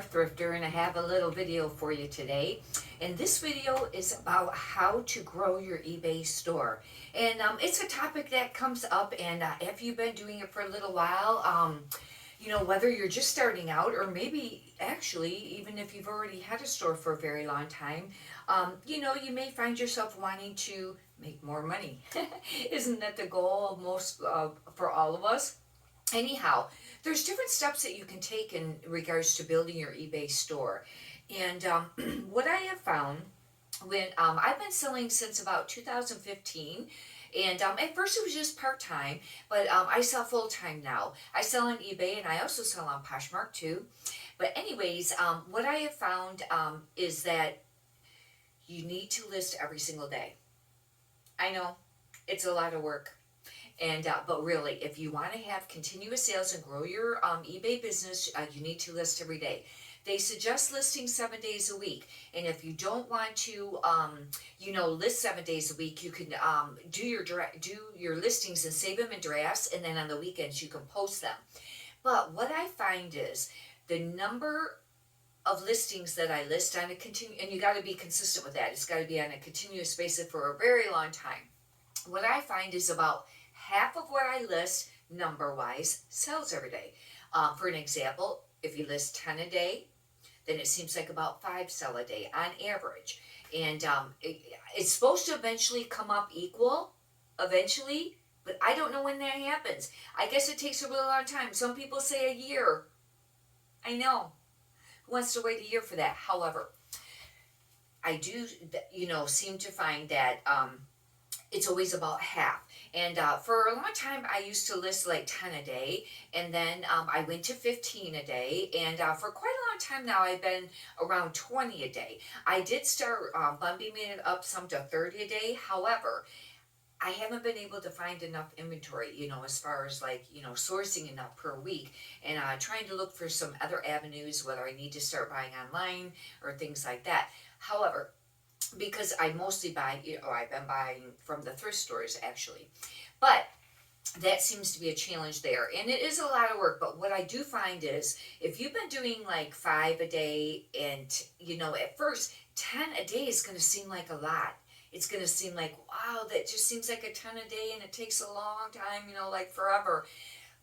Star Thrifter, and I have a little video for you today. And this video is about how to grow your eBay store. And it's a topic that comes up, and if you've been doing it for a little while, whether you're just starting out or maybe actually even if you've already had a store for a very long time, you may find yourself wanting to make more money. Isn't that the goal of most for all of us? Anyhow, there's different steps that you can take in regards to building your eBay store. And what I have found when I've been selling since about 2015, and at first it was just part-time, but I sell full-time now. I sell on eBay and I also sell on Poshmark too. But anyways, what I have found is that you need to list every single day. I know it's a lot of work. And but really, if you want to have continuous sales and grow your eBay business, you need to list every day. They suggest listing 7 days a week, and if you don't want to, list 7 days a week, you can do your listings and save them in drafts, and then on the weekends you can post them. But what I find is the number of listings that I list on and you got to be consistent with that. It's got to be on a continuous basis for a very long time. What I find is about half of what I list number-wise sells every day. For an example, if you list 10 a day, then it seems like about 5 sell a day on average. And it's supposed to eventually come up equal, eventually, but I don't know when that happens. I guess it takes a really long time. Some people say a year. I know. Who wants to wait a year for that? However, I do, seem to find that it's always about half. And for a long time, I used to list like 10 a day, and then I went to 15 a day, and for quite a long time now, I've been around 20 a day. I did start bumping it up some to 30 a day. However, I haven't been able to find enough inventory, as far as sourcing enough per week, and trying to look for some other avenues, whether I need to start buying online or things like that. However, because I mostly buy, I've been buying from the thrift stores actually, but that seems to be a challenge there, and it is a lot of work. But what I do find is if you've been doing like 5 a day, and at first 10 a day is going to seem like a lot. It's going to seem like, wow, that just seems like a 10 a day, and it takes a long time, like forever.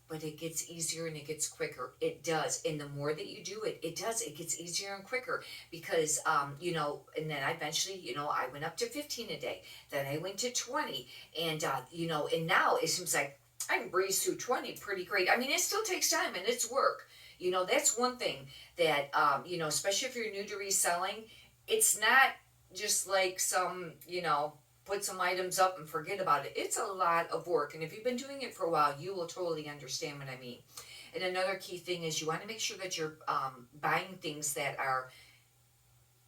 But it gets easier and it gets quicker. It does. And the more that you do it, it gets easier and quicker because, and then eventually, I went up to 15 a day. Then I went to 20. And, and now it seems like I can breeze through 20 pretty great. I mean, it still takes time and it's work. That's one thing that, especially if you're new to reselling, it's not just like some, put some items up and forget about it. It's a lot of work. And if you've been doing it for a while, you will totally understand what I mean. And another key thing is you want to make sure that you're buying things that are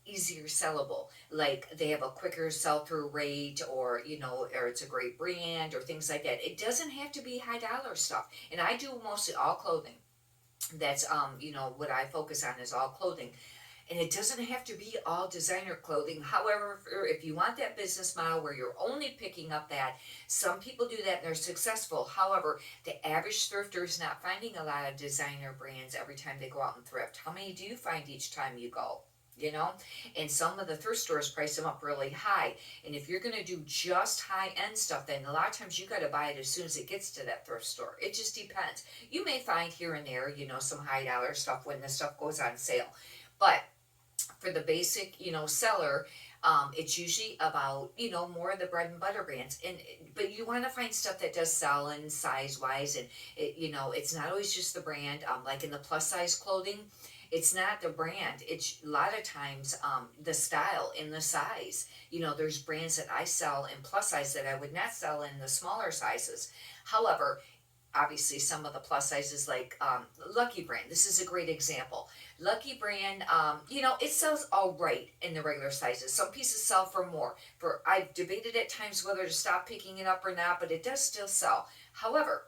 easier sellable, like they have a quicker sell-through rate, or or it's a great brand or things like that. It doesn't have to be high dollar stuff. And I do mostly all clothing. That's what I focus on is all clothing. And it doesn't have to be all designer clothing. However, if you want that business model where you're only picking up that, some people do that and they're successful. However, the average thrifter is not finding a lot of designer brands every time they go out and thrift. How many do you find each time you go? And some of the thrift stores price them up really high. And if you're going to do just high-end stuff, then a lot of times you got to buy it as soon as it gets to that thrift store. It just depends. You may find here and there, some high-dollar stuff when the stuff goes on sale. But for the basic, seller, it's usually about, more of the bread and butter brands. But you want to find stuff that does sell in size wise. And, it's not always just the brand. Like in the plus size clothing, it's not the brand. It's a lot of times the style and the size. There's brands that I sell in plus size that I would not sell in the smaller sizes. However, obviously some of the plus sizes like Lucky Brand. This is a great example. Lucky Brand, it sells all right in the regular sizes. Some pieces sell for more. I've debated at times whether to stop picking it up or not, but it does still sell. However,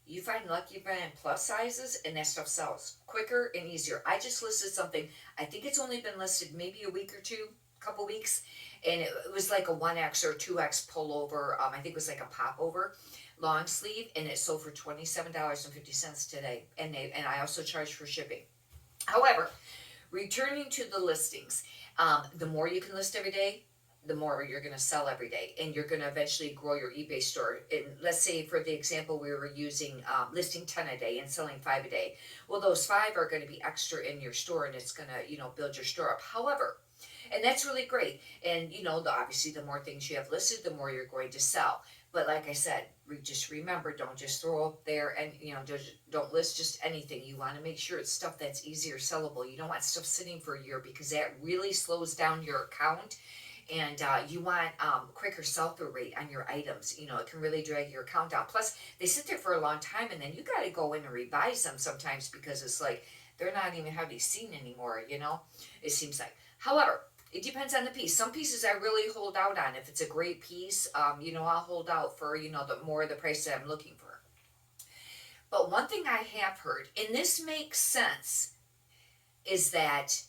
you find Lucky Brand plus sizes and that stuff sells quicker and easier. I just listed something. I think it's only been listed maybe a week or two, couple weeks, and it was like a 1X or 2X pullover. I think it was like a popover long sleeve, and it sold for $27.50 today, and I also charge for shipping. However, Returning to the listings, the more you can list every day, the more you're going to sell every day, and you're going to eventually grow your eBay store. And let's say, for the example, we were using listing 10 a day and selling 5 a day. Well, those 5 are going to be extra in your store, and it's going to, build your store up. However, and that's really great. And obviously, the more things you have listed, the more you're going to sell. But like I said, just remember, don't just throw up there and just don't list just anything. You want to make sure it's stuff that's easier sellable. You don't want stuff sitting for a year, because that really slows down your account. And you want quicker sell-through rate on your items. It can really drag your account down. Plus, they sit there for a long time, and then you got to go in and revise them sometimes, because it's like they're not even hardly seen anymore. It seems like. However, it depends on the piece. Some pieces I really hold out on. If it's a great piece, I'll hold out for the more the price that I'm looking for. But one thing I have heard, and this makes sense, is that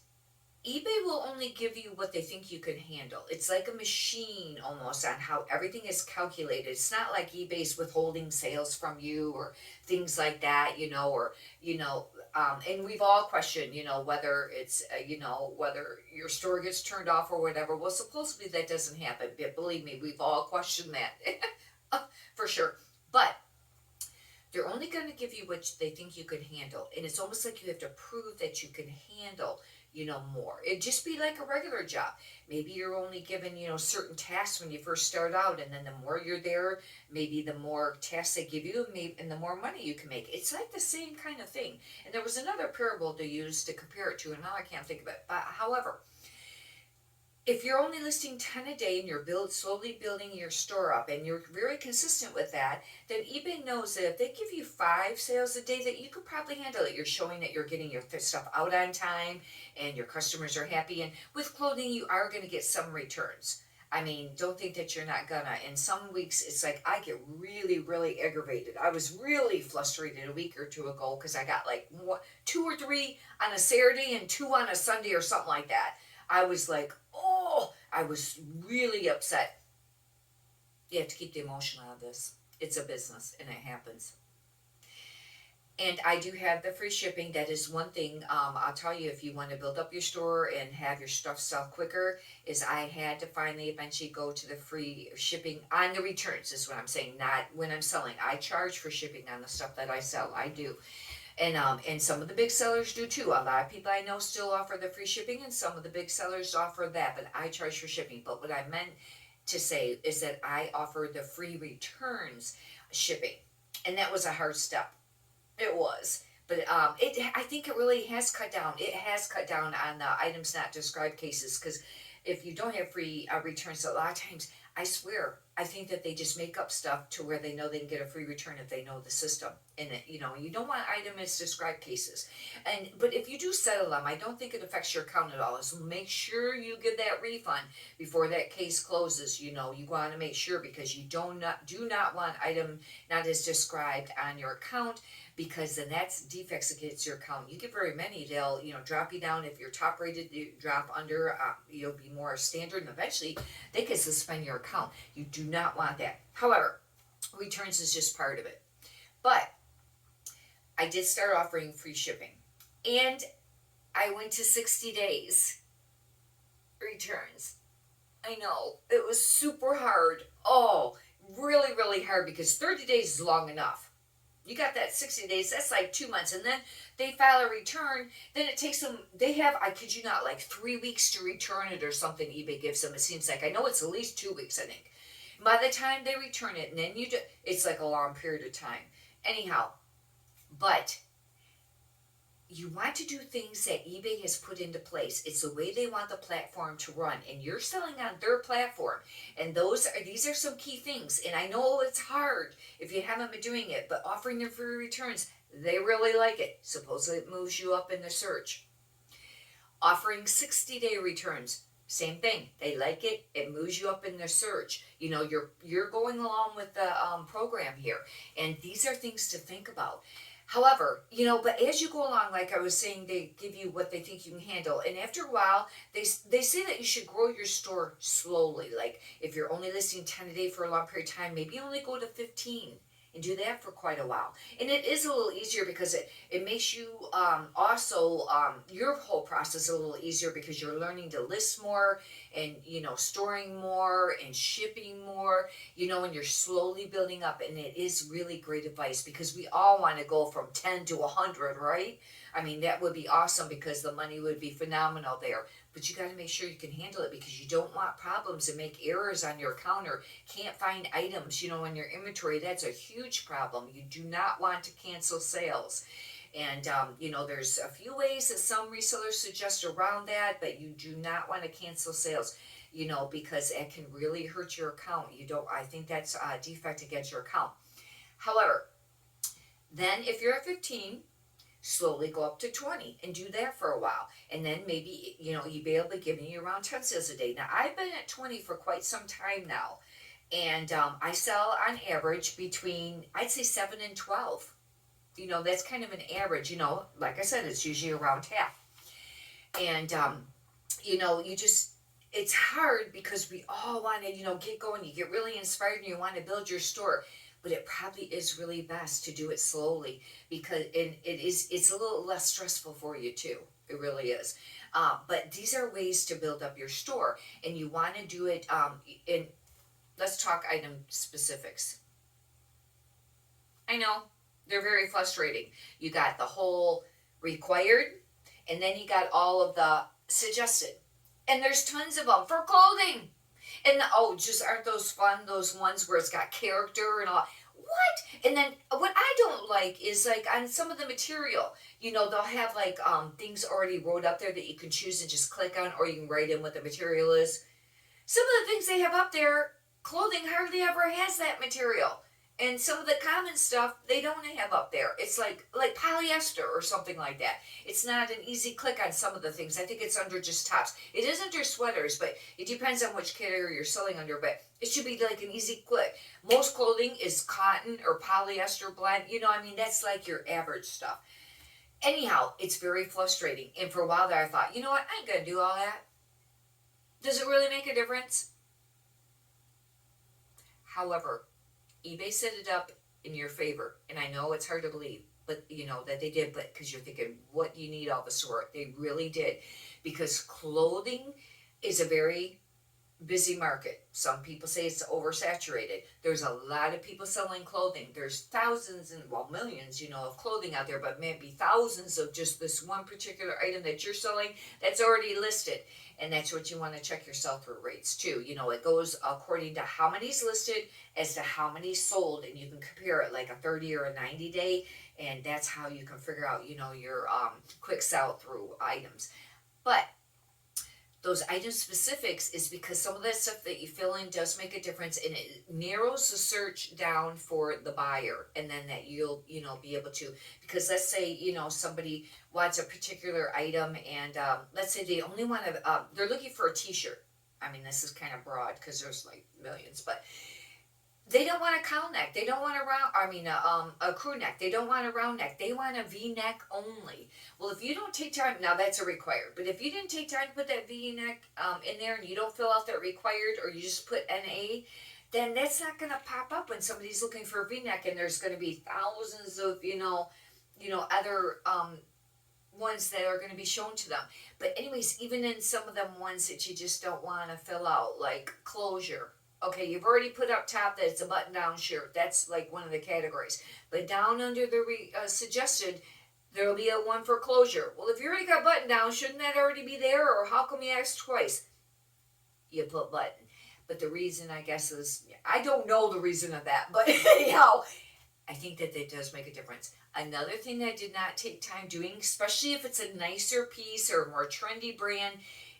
eBay will only give you what they think you can handle. It's like a machine almost on how everything is calculated. It's not like eBay's withholding sales from you or things like that, and we've all questioned, whether it's, whether your store gets turned off or whatever. Well, supposedly that doesn't happen, but believe me, we've all questioned that for sure. But they're only going to give you what they think you can handle. And it's almost like you have to prove that you can handle more. It'd just be like a regular job. Maybe you're only given, certain tasks when you first start out, and then the more you're there, maybe the more tasks they give you, and the more money you can make. It's like the same kind of thing. And there was another parable to use to compare it to, and now I can't think of it. But however, if you're only listing 10 a day and you're slowly building your store up, and you're very consistent with that, then eBay knows that if they give you 5 sales a day, that you could probably handle it. You're showing that you're getting your stuff out on time and your customers are happy. And with clothing, you are going to get some returns. I mean, don't think that you're not gonna. In some weeks, it's like I get really, really aggravated. I was really frustrated a week or two ago because I got like 2 or 3 on a Saturday and 2 on a Sunday or something like that. I was like, I was really upset. You have to keep the emotion out of this. It's a business, and it happens. And I do have the free shipping. That is one thing. I'll tell you, if you want to build up your store and have your stuff sell quicker, is I had to finally eventually go to the free shipping on the returns, is what I'm saying, not when I'm selling. I charge for shipping on the stuff that I sell. I do. And some of the big sellers do too. A lot of people I know still offer the free shipping, and some of the big sellers offer that, but I charge for shipping. But what I meant to say is that I offer the free returns shipping, and that was a hard step. It was. But I think it really has cut down. It has cut down on the items not described cases, because if you don't have free returns, a lot of times, I swear, I think that they just make up stuff to where they know they can get a free return if they know the system. And you don't want item as described cases. But if you do settle them, I don't think it affects your account at all. So make sure you get that refund before that case closes. You want to make sure, because you do not want item not as described on your account, because then that's defects against your account. You get very many, they'll drop you down. If you're top rated, you drop under, you'll be more standard, and eventually they can suspend your account. You do not want that. However, returns is just part of it. But I did start offering free shipping, and I went to 60 days returns. I know, it was super hard. Really, really hard, because 30 days is long enough. You got that 60 days, that's like 2 months, and then they file a return, then it takes them, they have, I kid you not, like 3 weeks to return it or something eBay gives them, it seems like. I know it's at least 2 weeks, I think. By the time they return it, and then it's like a long period of time. Anyhow, but you want to do things that eBay has put into place. It's the way they want the platform to run, and you're selling on their platform. And these are some key things. And I know it's hard if you haven't been doing it, but offering their free returns, they really like it. Supposedly it moves you up in the search. Offering 60-day returns, same thing. They like it. It moves you up in their search. You're going along with the program here, and these are things to think about. However, but as you go along, like I was saying, they give you what they think you can handle. And after a while, they say that you should grow your store slowly. Like if you're only listing 10 a day for a long period of time, maybe only go to 15. and do that for quite a while. And it is a little easier because it makes you your whole process a little easier because you're learning to list more and, storing more and shipping more, and you're slowly building up. And it is really great advice because we all want to go from 10 to 100, right? I mean, that would be awesome because the money would be phenomenal there. But you got to make sure you can handle it because you don't want problems and make errors on your counter. Can't find items, in your inventory. That's a huge problem. You do not want to cancel sales. And, there's a few ways that some resellers suggest around that, but you do not want to cancel sales, because it can really hurt your account. I think that's a defect against your account. However, then if you're at 15, slowly go up to 20 and do that for a while. And then maybe, eBay will be giving you around 10 sales a day. Now, I've been at 20 for quite some time now. And I sell on average between, I'd say 7 and 12. That's kind of an average, like I said, it's usually around half. And, it's hard because we all want to, get going. You get really inspired and you want to build your store. But it probably is really best to do it slowly because it's a little less stressful for you too. It really is. But these are ways to build up your store, and you want to do it let's talk item specifics. I know, they're very frustrating. You got the whole required, and then you got all of the suggested. And there's tons of them for clothing. And just aren't those fun, those ones where it's got character and all. What? And then what I don't like is like on some of the material, they'll have like things already wrote up there that you can choose and just click on, or you can write in what the material is. Some of the things they have up there, clothing hardly ever has that material. And some of the common stuff they don't have up there. It's like polyester or something like that. It's not an easy click on some of the things. I think it's under just tops. It is under sweaters, but it depends on which category you're selling under. But it should be like an easy click. Most clothing is cotton or polyester blend. That's like your average stuff. Anyhow, it's very frustrating. And for a while there, I thought, I ain't going to do all that. Does it really make a difference? However, eBay set it up in your favor, and I know it's hard to believe, but that they did, but because you're thinking, what do you need all the sort? They really did, because clothing is a very busy market. Some people say it's oversaturated. There's a lot of people selling clothing. There's thousands and millions, of clothing out there, but maybe thousands of just this one particular item that you're selling that's already listed. And that's what you want to check your sell-through rates too. It goes according to how many's listed as to how many sold, and you can compare it like a 30 or a 90 day, and that's how you can figure out, your quick sell-through items. But those item specifics is because some of that stuff that you fill in does make a difference, and it narrows the search down for the buyer, and then that you'll be able to, because let's say somebody wants a particular item, and let's say they only want to they're looking for a t-shirt. I mean, this is kind of broad because there's like millions, but they don't want a cowl neck. They don't want a crew neck. They don't want a round neck. They want a V-neck only. Well, if you don't take time, now that's a required, but if you didn't take time to put that V-neck in there and you don't fill out that required, or you just put NA, then that's not going to pop up when somebody's looking for a V-neck, and there's going to be thousands of, other ones that are going to be shown to them. But anyways, even in some of them ones that you just don't want to fill out, like closure. Okay, you've already put up top that it's a button-down shirt. That's like one of the categories. But down under the suggested, there will be a one for closure. Well, if you already got button-down, shouldn't that already be there? Or how come you asked twice? You put button. But the reason, I guess, is, I don't know the reason of that. But anyhow, I think that does make a difference. Another thing that I did not take time doing, especially if it's a nicer piece or a more trendy brand,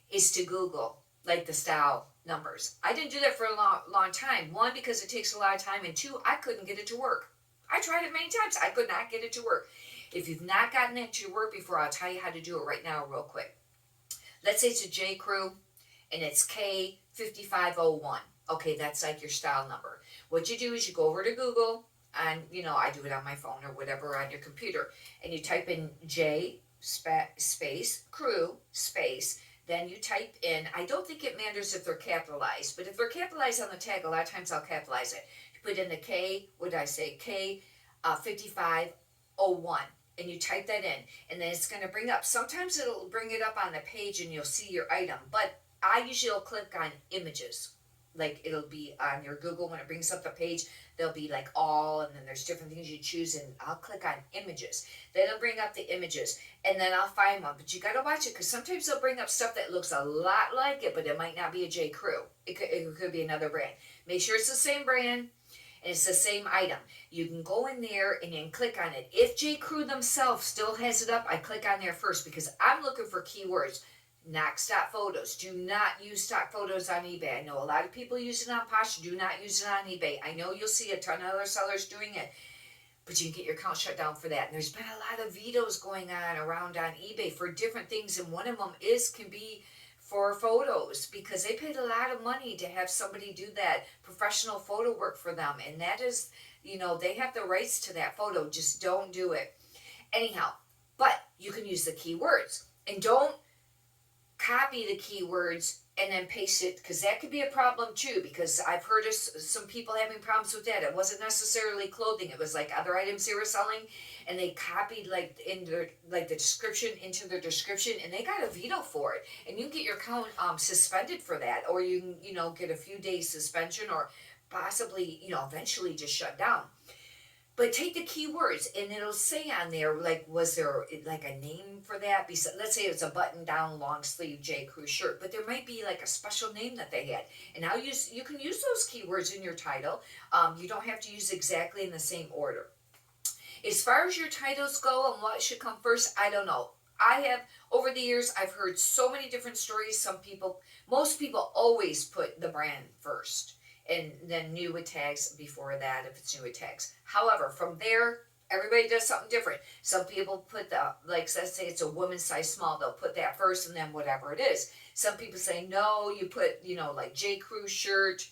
is to Google, like the style numbers. I didn't do that for a long time. One, because it takes a lot of time, and two, I couldn't get it to work. I tried it many times. I could not get it to work. If you've not gotten it to work before, I'll tell you how to do it right now real quick. Let's say it's a J. Crew, and it's K5501. Okay, that's like your style number. What you do is you go over to Google, and I do it on my phone or whatever on your computer, and you type in J space Crew space. Then you type in, I don't think it matters if they're capitalized, but if they're capitalized on the tag, a lot of times I'll capitalize it. You put in the K, what did I say, K 5501, and you type that in, and then it's going to bring up, sometimes it'll bring it up on the page and you'll see your item, but I usually will click on images. Like it'll be on your Google, when it brings up the page, there'll be like all, and then there's different things you choose, and I'll click on images. Then it'll bring up the images, and then I'll find one. But you gotta watch it, because sometimes they'll bring up stuff that looks a lot like it, but it might not be a J. Crew. It could be another brand. Make sure it's the same brand and it's the same item. You can go in there and then click on it. If J. Crew themselves still has it up, I click on there first, because I'm looking for keywords. Not stock photos. Do not use stock photos on eBay. I know a lot of people use it on Posh. Do not use it on eBay. I know you'll see a ton of other sellers doing it, but you can get your account shut down for that. And there's been a lot of vetoes going on around on eBay for different things, and one of them can be for photos, because they paid a lot of money to have somebody do that professional photo work for them, and that is, they have the rights to that photo. Just don't do it. Anyhow, but you can use the keywords, and don't copy the keywords and then paste it, because that could be a problem too, because I've heard of some people having problems with that. It wasn't necessarily clothing, it was like other items they were selling, and they copied the description into their description, and they got a veto for it, and you can get your account suspended for that, or you can get a few days suspension, or possibly eventually just shut down. But take the keywords, and it'll say on there, like, was there like a name for that? Let's say it's a button-down long-sleeve J. Crew shirt, but there might be like a special name that they had. And you can use those keywords in your title. You don't have to use exactly in the same order. As far as your titles go and what should come first, I don't know. Over the years, I've heard so many different stories. Most people always put the brand first, and then new with tags before that, if it's new with tags. However, from there, everybody does something different. Some people put let's say it's a woman's size small, they'll put that first and then whatever it is. Some people say, no, you put, like J. Crew shirt,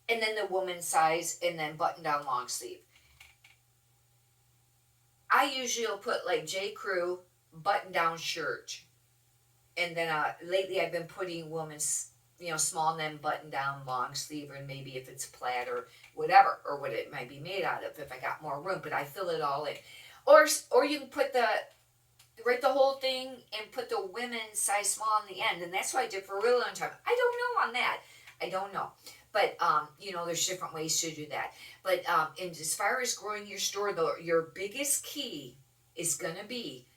and then the woman's size, and then button down long sleeve. I usually will put like J. Crew, button down shirt. And then lately I've been putting woman's, small, and then button down long sleeve, and maybe if it's plaid or whatever, or what it might be made out of if I got more room, but I fill it all in. Or you can write the whole thing and put the women's size small in the end, and that's what I did for a really long time. I don't know on that. I don't know. But, there's different ways to do that. But and as far as growing your store, though, your biggest key is going to be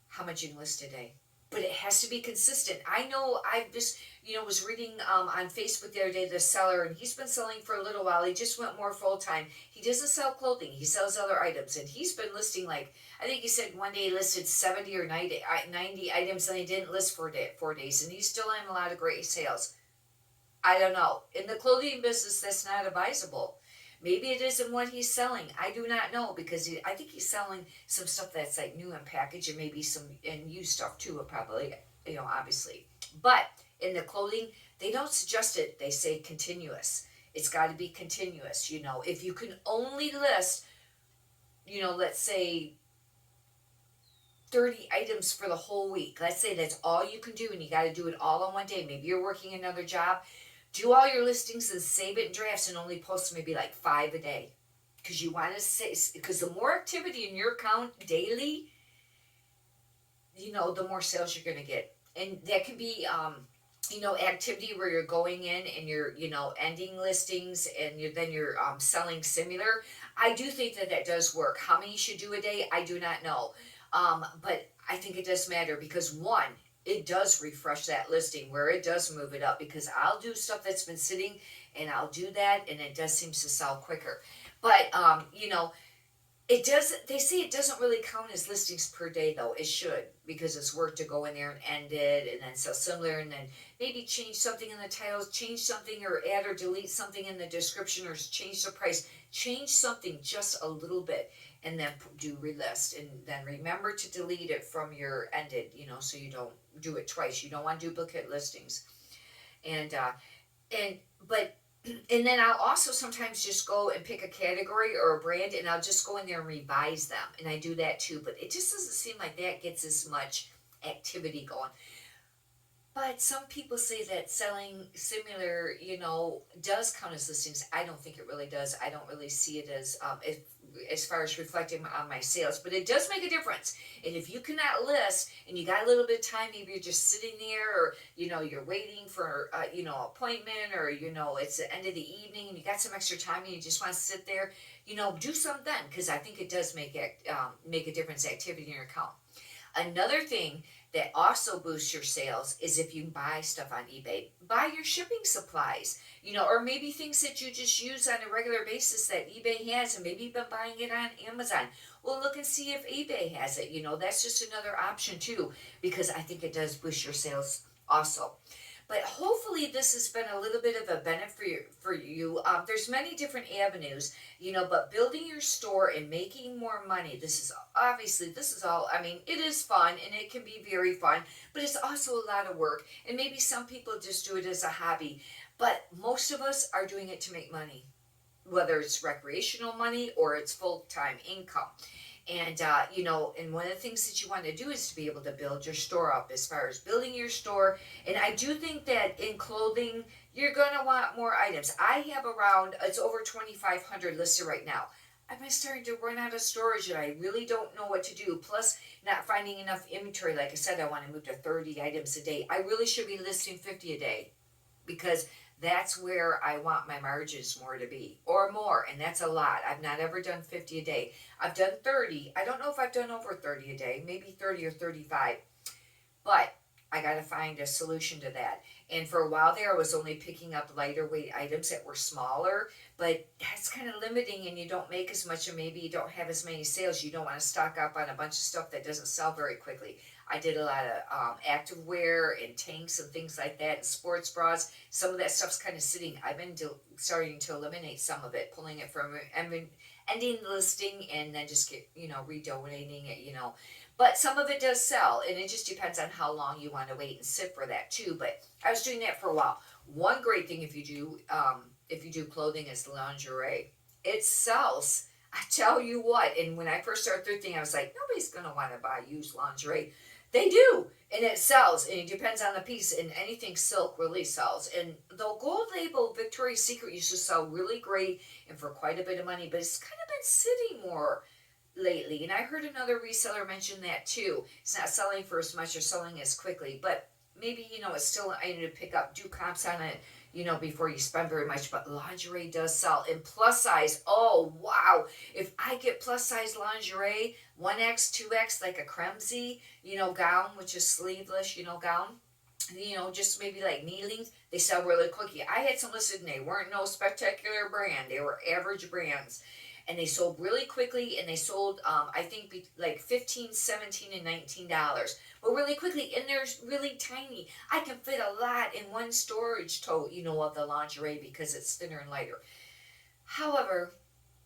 how much you can list a day. But it has to be consistent. I know I've just, was reading on Facebook the other day, the seller, and he's been selling for a little while. He just went more full-time. He doesn't sell clothing. He sells other items. And he's been listing, I think he said one day he listed 70 or 90 items, and he didn't list for 4 days. And he's still having a lot of great sales. I don't know. In the clothing business, that's not advisable. Maybe it is in what he's selling. I do not know, because I think he's selling some stuff that's like new and packaged, and maybe some and used stuff too, probably, obviously. But in the clothing, they don't suggest it. They say continuous. It's got to be continuous. If you can only list, let's say 30 items for the whole week. Let's say that's all you can do, and you got to do it all in one day. Maybe you're working another job. Do all your listings and save it in drafts, and only post maybe like 5 a day. Because you want to say, because the more activity in your account daily, the more sales you're going to get. And that can be, activity where you're going in and you're, ending listings, and then you're selling similar. I do think that does work. How many you should do a day, I do not know. But I think it does matter, because one, it does refresh that listing, where it does move it up, because I'll do stuff that's been sitting, and I'll do that, and it does seem to sell quicker. But, it does, they say it doesn't really count as listings per day, though. It should, because it's work to go in there and end it, and then sell similar, and then maybe change something in the titles, change something, or add or delete something in the description, or change the price, change something just a little bit, and then do relist, and then remember to delete it from your ended, so you don't do it twice. You don't want duplicate listings. And then I'll also sometimes just go and pick a category or a brand, and I'll just go in there and revise them. And I do that too, but it just doesn't seem like that gets as much activity going. But some people say that selling similar, does count as listings. I don't think it really does. I don't really see it as as far as reflecting on my sales, but it does make a difference. And if you cannot list and you got a little bit of time, maybe you're just sitting there, or you're waiting for appointment, or it's the end of the evening and you got some extra time and you just want to sit there, do something then, because I think it does make a difference. Activity in your account. Another thing that also boosts your sales is if you buy stuff on eBay. Buy your shipping supplies, or maybe things that you just use on a regular basis that eBay has, and maybe you've been buying it on Amazon. Well, look and see if eBay has it. That's just another option too, because I think it does boost your sales also. But hopefully this has been a little bit of a benefit for you. There's many different avenues, but building your store and making more money, this is all, I mean, it is fun and it can be very fun, but it's also a lot of work. And maybe some people just do it as a hobby, but most of us are doing it to make money, whether it's recreational money or it's full-time income. And one of the things that you want to do is to be able to build your store up, as far as building your store. And I do think that in clothing, you're going to want more items. I have it's over 2,500 listed right now. I've been starting to run out of storage and I really don't know what to do. Plus, not finding enough inventory. Like I said, I want to move to 30 items a day. I really should be listing 50 a day, because that's where I want my margins more to be, or more, and that's a lot. I've not ever done 50 a day. I've done 30. I don't know if I've done over 30 a day, maybe 30 or 35, but I got to find a solution to that. And for a while there, I was only picking up lighter weight items that were smaller, but that's kind of limiting, and you don't make as much, and maybe you don't have as many sales. You don't want to stock up on a bunch of stuff that doesn't sell very quickly. I did a lot of active wear and tanks and things like that, and sports bras. Some of that stuff's kind of sitting. I've been starting to eliminate some of it, pulling it from ending the listing, and then just redonating it. But some of it does sell, and it just depends on how long you want to wait and sit for that too. But I was doing that for a while. One great thing if you do clothing is lingerie. It sells. I tell you what. And when I first started thrifting, I was like, nobody's gonna want to buy used lingerie. They do, and it sells, and it depends on the piece. And anything silk really sells. And the gold label Victoria's Secret used to sell really great and for quite a bit of money, but it's kind of been sitting more lately. And I heard another reseller mention that too. It's not selling for as much or selling as quickly, but maybe it's still, I need to pick up, do comps on it, before you spend very much. But lingerie does sell. And plus size, oh wow, if I get plus size lingerie, 1X 2X, like a cremsy gown, which is sleeveless gown, just maybe like knee, they sell really quickly. I had some listed and they weren't no spectacular brand, they were average brands, and they sold really quickly. And they sold I think like 15, 17, and $19, but really quickly. And they're really tiny. I can fit a lot in one storage tote of the lingerie, because it's thinner and lighter. However,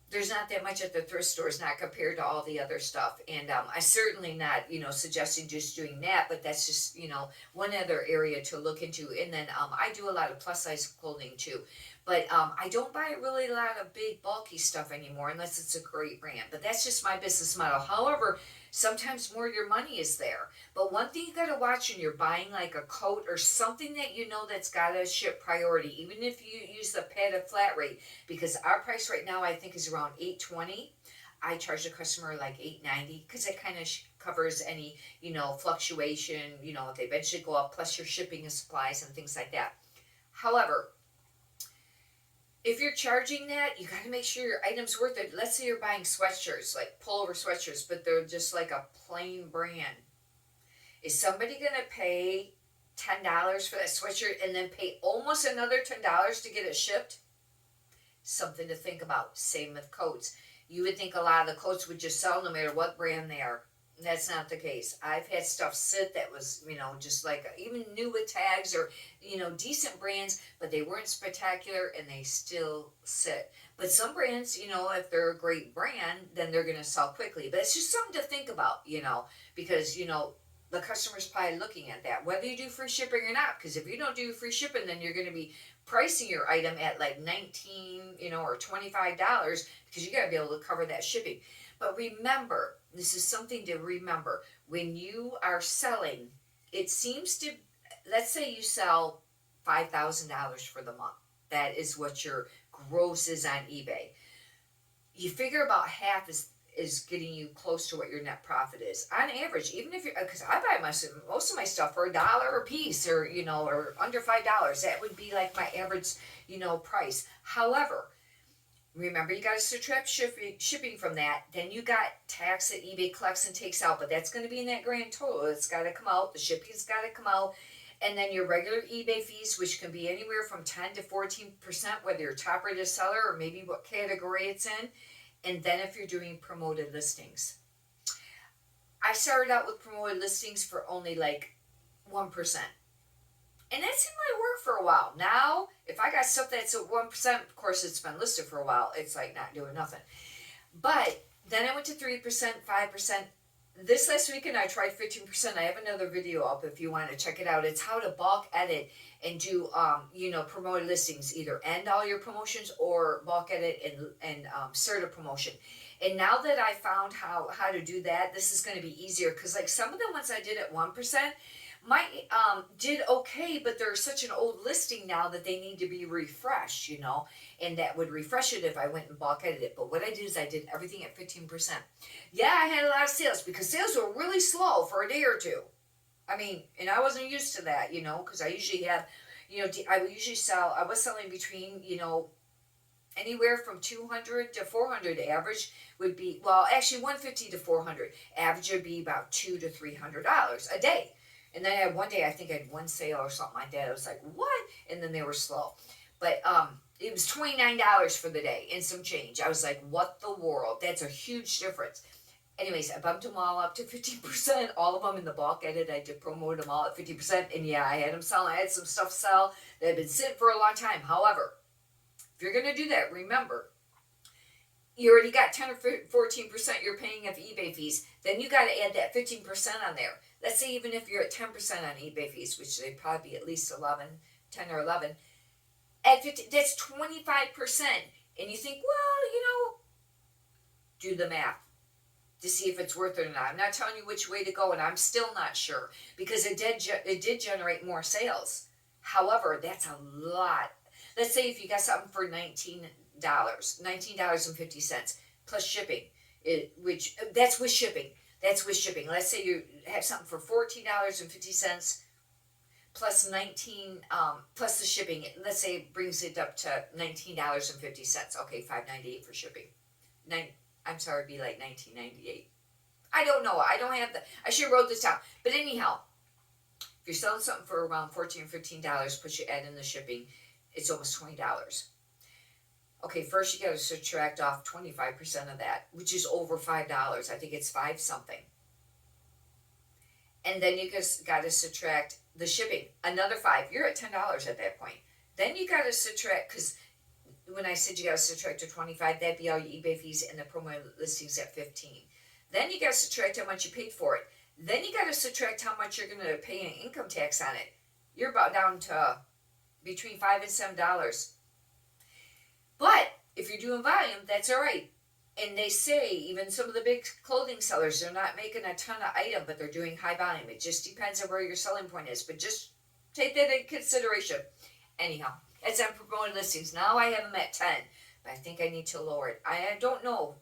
there's not that much at the thrift stores, not compared to all the other stuff. And I certainly not suggesting just doing that, but that's just one other area to look into. And then I do a lot of plus size clothing too, but I don't buy really a lot of big bulky stuff anymore unless it's a great brand. But that's just my business model. However, sometimes more your money is there. But one thing you got to watch when you're buying like a coat or something that that's got to ship priority, even if you use the padded flat rate, because our price right now I think is around $8.20. I charge the customer like $8.90, because it kind of covers any fluctuation, if they eventually go up, plus your shipping and supplies and things like that. However, if you're charging that, you got to make sure your item's worth it. Let's say you're buying sweatshirts, like pullover sweatshirts, but they're just like a plain brand. Is somebody going to pay $10 for that sweatshirt and then pay almost another $10 to get it shipped? Something to think about. Same with coats. You would think a lot of the coats would just sell no matter what brand they are. That's not the case. I've had stuff sit that was, just like even new with tags, or, decent brands, but they weren't spectacular and they still sit. But some brands, if they're a great brand, then they're going to sell quickly. But it's just something to think about, because, the customer's probably looking at that, whether you do free shipping or not. Because if you don't do free shipping, then you're going to be pricing your item at like $19, or $25, because you got to be able to cover that shipping. But remember, this is something to remember. When you are selling, it seems to let's say you sell $5,000 for the month. That is what your gross is on eBay. You figure about half is getting you close to what your net profit is on average. Even if you're, because I buy most of my stuff for $1 a piece, or or under $5. That would be like my average price. However, remember, you got to subtract shipping from that. Then you got tax that eBay collects and takes out, but that's going to be in that grand total. It's got to come out. The shipping's got to come out. And then your regular eBay fees, which can be anywhere from 10 to 14%, whether you're top rated seller or maybe what category it's in. And then if you're doing promoted listings. I started out with promoted listings for only like 1%. And that seemed like work for a while. Now, if I got stuff that's at 1%, of course it's been listed for a while. It's like not doing nothing. But then I went to 3%, 5%. This last weekend I tried 15%. I have another video up if you want to check it out. It's how to bulk edit and do promoted listings. Either end all your promotions or bulk edit and start a promotion. And now that I found how to do that, this is going to be easier, because like some of the ones I did at 1% did okay, but they're such an old listing now that they need to be refreshed, and that would refresh it if I went and bulk edited it. But what I did is I did everything at 15%. Yeah, I had a lot of sales because sales were really slow for a day or two. I mean, and I wasn't used to that, because I usually have, I was selling between, anywhere from 200 to 400. Average would be, well, actually 150 to 400. Average would be about $200 to $300 a day. And then I had one day, I think I had one sale or something like that. I was like, what? And then they were slow. But it was $29 for the day and some change. I was like, what the world? That's a huge difference. Anyways, I bumped them all up to 50%. All of them in the bulk edit. I did promote them all at 50%. And yeah, I had them selling. I had some stuff sell that had been sitting for a long time. However, if you're going to do that, remember, you already got 10 or 14% you're paying of eBay fees. Then you got to add that 15% on there. Let's say even if you're at 10% on eBay fees, which they'd probably be at least 10 or 11, at 50, that's 25%. And you think, well, do the math to see if it's worth it or not. I'm not telling you which way to go, and I'm still not sure, because it did generate more sales. However, that's a lot. Let's say if you got something for $19.50 plus shipping, which that's with shipping. That's with shipping. Let's say you have something for $14.50 plus 19 plus the shipping. Let's say it brings it up to $19.50. Okay, $5.98 for shipping. I'm sorry, it'd be like $19.98. I don't know. I don't have I should have wrote this down. But anyhow, if you're selling something for around $14 or $15, plus you add in the shipping, it's almost $20. Okay, first you got to subtract off 25% of that, which is over $5. I think it's 5 something. And then you got to subtract the shipping, another 5. You're at $10 at that point. Then you got to subtract, because when I said you got to subtract to 25, that'd be all your eBay fees and the promo listings at 15. Then you got to subtract how much you paid for it. Then you got to subtract how much you're going to pay in income tax on it. You're about down to between $5 and $7. But if you're doing volume, that's all right. And they say, even some of the big clothing sellers, they're not making a ton of item, but they're doing high volume. It just depends on where your selling point is. But just take that into consideration. Anyhow, as I'm promoting listings, now I have them at 10. But I think I need to lower it. I don't know.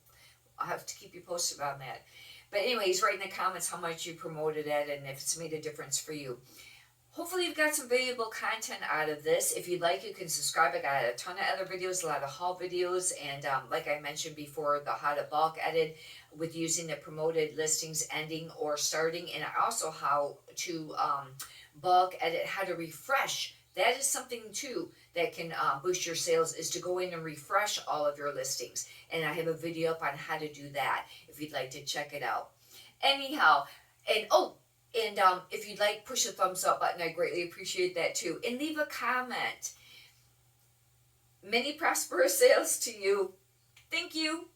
I'll have to keep you posted on that. But anyways, write in the comments how much you promoted it and if it's made a difference for you. Hopefully you've got some valuable content out of this. If you'd like, you can subscribe. I got a ton of other videos, a lot of haul videos, and like I mentioned before, the how to bulk edit with using the promoted listings ending or starting, and also how to bulk edit, how to refresh. That is something too that can boost your sales, is to go in and refresh all of your listings. And I have a video up on how to do that if you'd like to check it out. Anyhow, and if you'd like, push the thumbs up button. I greatly appreciate that too. And leave a comment. Many prosperous sales to you. Thank you.